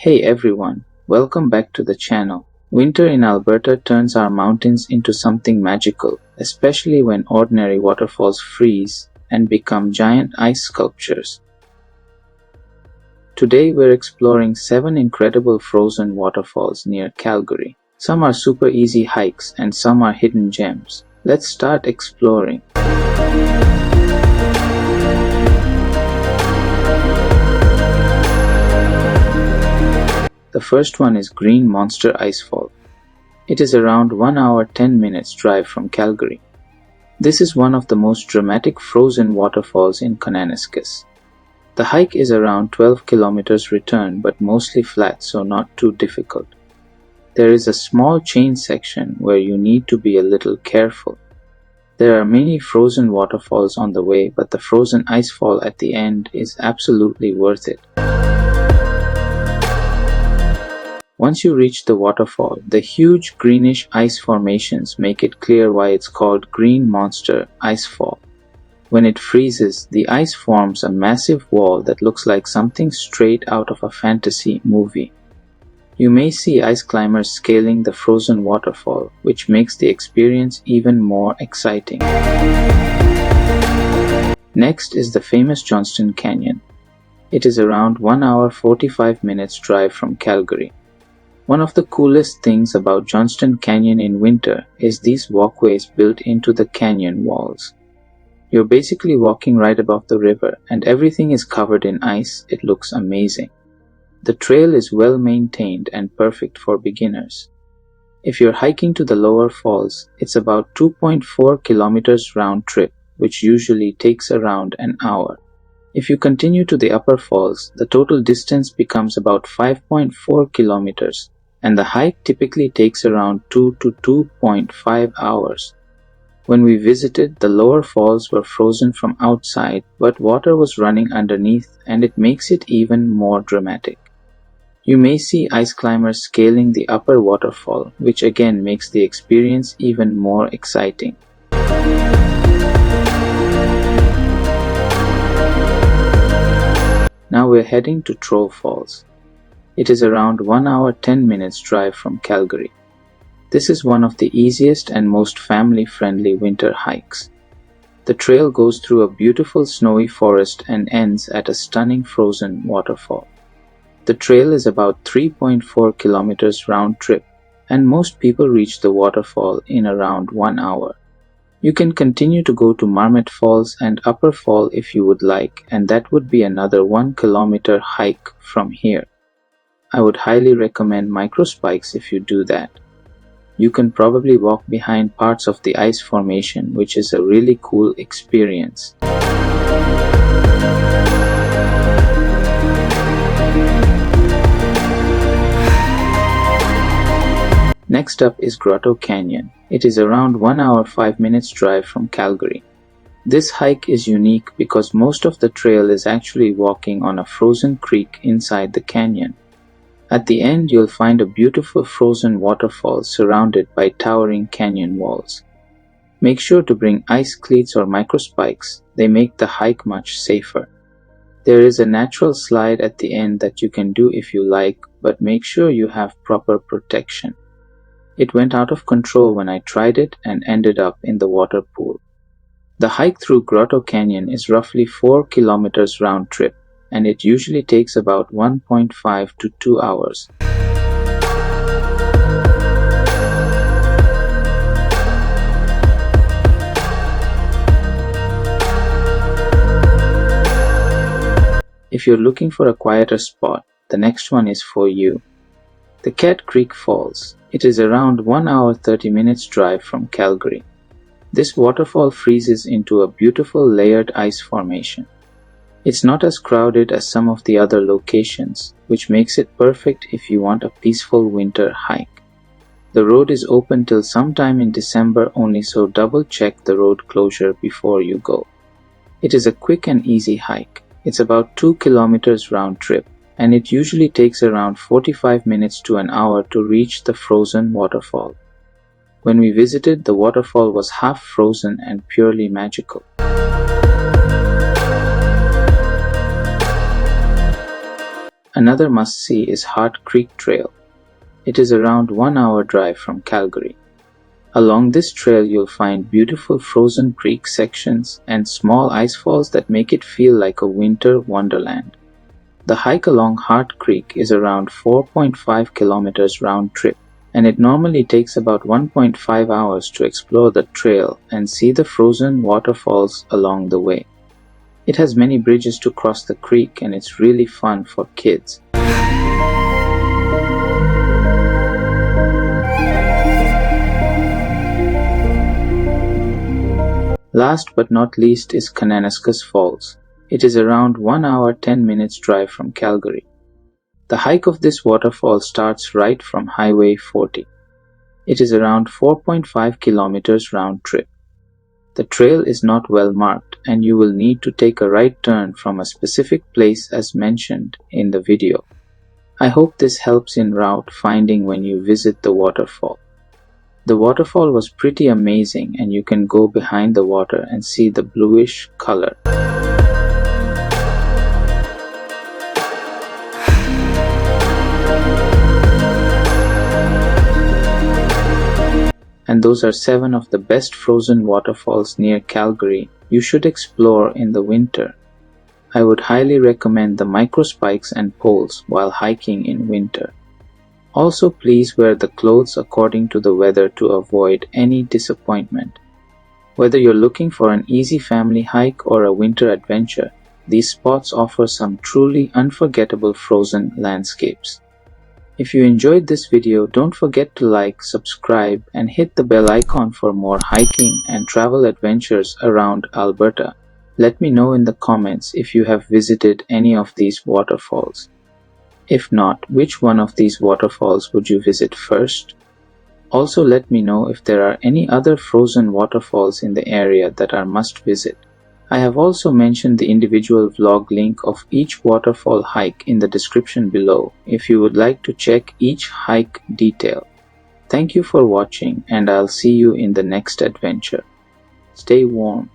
Hey everyone, welcome back to the channel. Winter in Alberta turns our mountains into something magical, especially when ordinary waterfalls freeze and become giant ice sculptures. Today we're exploring 7 incredible frozen waterfalls near Calgary. Some are super easy hikes and some are hidden gems. Let's start exploring. The first one is Green Monster Icefall. It is around 1 hour 10 minutes drive from Calgary. This is one of the most dramatic frozen waterfalls in Kananaskis. The hike is around 12 kilometers return but mostly flat, so not too difficult. There is a small chain section where you need to be a little careful. There are many frozen waterfalls on the way, but the frozen icefall at the end is absolutely worth it. Once you reach the waterfall, the huge greenish ice formations make it clear why it's called Green Monster Icefall. When it freezes, the ice forms a massive wall that looks like something straight out of a fantasy movie. You may see ice climbers scaling the frozen waterfall, which makes the experience even more exciting. Next is the famous Johnston Canyon. It is around 1 hour 45 minutes drive from Calgary. One of the coolest things about Johnston Canyon in winter is these walkways built into the canyon walls. You're basically walking right above the river and everything is covered in ice. It looks amazing. The trail is well maintained and perfect for beginners. If you're hiking to the lower falls, it's about 2.4 kilometers round trip, which usually takes around an hour. If you continue to the upper falls, the total distance becomes about 5.4 kilometers. And the hike typically takes around 2 to 2.5 hours. When we visited, the lower falls were frozen from outside, but water was running underneath and it makes it even more dramatic. You may see ice climbers scaling the upper waterfall, which again makes the experience even more exciting. Now we're heading to Troll Falls. It is around 1 hour 10 minutes drive from Calgary. This is one of the easiest and most family-friendly winter hikes. The trail goes through a beautiful snowy forest and ends at a stunning frozen waterfall. The trail is about 3.4 kilometers round trip, and most people reach the waterfall in around 1 hour. You can continue to go to Marmot Falls and Upper Fall if you would like, and that would be another 1 kilometer hike from here. I would highly recommend microspikes if you do that. You can probably walk behind parts of the ice formation, which is a really cool experience. Next up is Grotto Canyon. It is around 1 hour 5 minutes drive from Calgary. This hike is unique because most of the trail is actually walking on a frozen creek inside the canyon. At the end, you'll find a beautiful frozen waterfall surrounded by towering canyon walls. Make sure to bring ice cleats or microspikes. They make the hike much safer. There is a natural slide at the end that you can do if you like, but make sure you have proper protection. It went out of control when I tried it and ended up in the water pool. The hike through Grotto Canyon is roughly 4 kilometers round trip, and it usually takes about 1.5 to 2 hours. If you're looking for a quieter spot, the next one is for you. The Cat Creek Falls. It is around 1 hour 30 minutes drive from Calgary. This waterfall freezes into a beautiful layered ice formation. It's not as crowded as some of the other locations, which makes it perfect if you want a peaceful winter hike. The road is open till sometime in December only, so double check the road closure before you go. It is a quick and easy hike. It's about 2 kilometers round trip, and it usually takes around 45 minutes to an hour to reach the frozen waterfall. When we visited, the waterfall was half frozen and purely magical. Another must-see is Heart Creek Trail. It is around 1 hour drive from Calgary. Along this trail you'll find beautiful frozen creek sections and small ice falls that make it feel like a winter wonderland. The hike along Heart Creek is around 4.5 kilometers round trip, and it normally takes about 1.5 hours to explore the trail and see the frozen waterfalls along the way. It has many bridges to cross the creek and it's really fun for kids. Last but not least is Kananaskis Falls. It is around 1 hour 10 minutes drive from Calgary. The hike of this waterfall starts right from Highway 40. It is around 4.5 kilometers round trip. The trail is not well marked and you will need to take a right turn from a specific place as mentioned in the video. I hope this helps in route finding when you visit the waterfall. The waterfall was pretty amazing and you can go behind the water and see the bluish color. And those are 7 of the best frozen waterfalls near Calgary you should explore in the winter. I would highly recommend the microspikes and poles while hiking in winter. Also, please wear the clothes according to the weather to avoid any disappointment. Whether you're looking for an easy family hike or a winter adventure, these spots offer some truly unforgettable frozen landscapes. If you enjoyed this video, don't forget to like, subscribe, and hit the bell icon for more hiking and travel adventures around Alberta. Let me know in the comments if you have visited any of these waterfalls. If not, which one of these waterfalls would you visit first? Also let me know if there are any other frozen waterfalls in the area that are must visit. I have also mentioned the individual vlog link of each waterfall hike in the description below if you would like to check each hike detail. Thank you for watching and I'll see you in the next adventure. Stay warm.